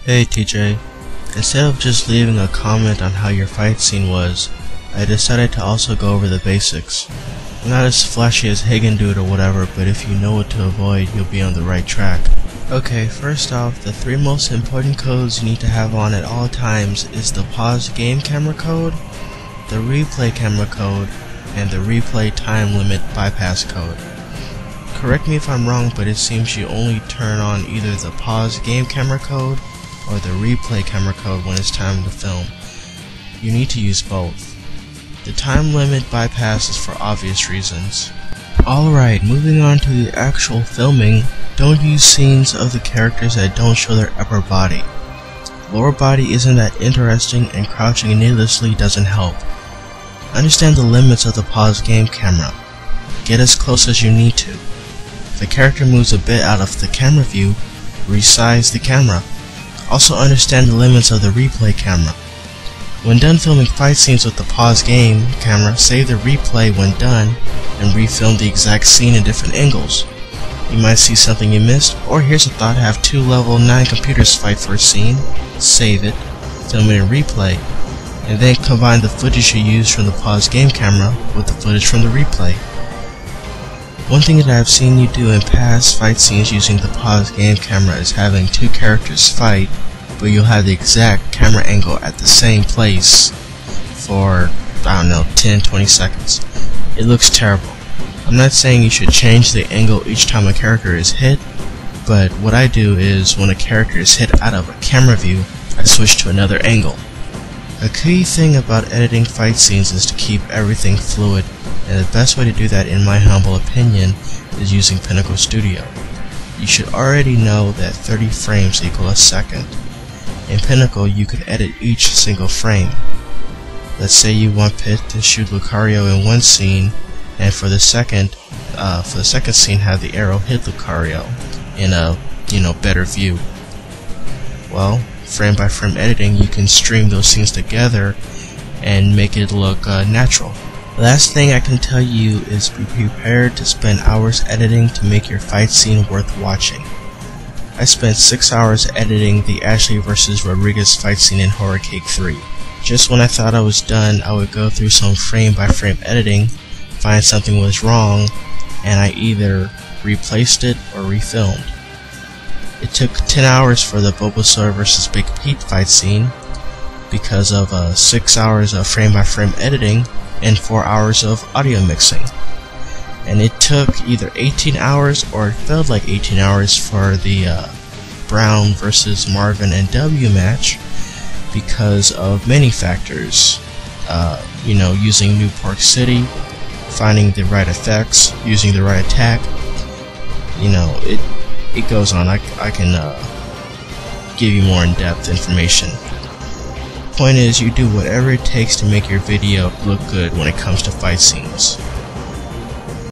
Hey TJ, instead of just leaving a comment on how your fight scene was, I decided to also go over the basics. Not as flashy as Hagen Dude or whatever, but if you know what to avoid, you'll be on the right track. Okay, first off, the three most important codes you need to have on at all times is the pause game camera code, the replay camera code, and the replay time limit bypass code. Correct me if I'm wrong, but it seems you only turn on either the pause game camera code or the replay camera code when it's time to film. You need to use both. The time limit bypass is for obvious reasons. Alright, moving on to the actual filming, don't use scenes of the characters that don't show their upper body. Lower body isn't that interesting and crouching needlessly doesn't help. Understand the limits of the pause game camera. Get as close as you need to. If the character moves a bit out of the camera view, resize the camera. Also understand the limits of the replay camera. When done filming fight scenes with the pause game camera, save the replay when done and refilm the exact scene in different angles. You might see something you missed, or here's a thought: have two level 9 computers fight for a scene, save it, film it in replay, and then combine the footage you used from the pause game camera with the footage from the replay. One thing that I've seen you do in past fight scenes using the pause game camera is having two characters fight, but you'll have the exact camera angle at the same place for, I don't know, 10-20 seconds. It looks terrible. I'm not saying you should change the angle each time a character is hit, but what I do is when a character is hit out of a camera view, I switch to another angle. A key thing about editing fight scenes is to keep everything fluid, and the best way to do that, in my humble opinion, is using Pinnacle Studio. You should already know that 30 frames equal a second. In Pinnacle, you can edit each single frame. Let's say you want Pitt to shoot Lucario in one scene, and for the second scene have the arrow hit Lucario in a better view. Well, frame by frame editing, you can stream those scenes together and make it look natural. Last thing I can tell you is be prepared to spend hours editing to make your fight scene worth watching. I spent 6 hours editing the Ashley vs Rodriguez fight scene in Horror Cake 3. Just when I thought I was done, I would go through some frame by frame editing, find something was wrong, and I either replaced it or refilmed. It took 10 hours for the Bulbasaur vs Big Pete fight scene because of 6 hours of frame by frame editing and 4 hours of audio mixing. And it took either 18 hours or it felt like 18 hours for the Brown vs Marvin and W match because of many factors. Using New Pork City, finding the right effects, using the right attack. It goes on. I can give you more in-depth information. Point is, you do whatever it takes to make your video look good when it comes to fight scenes.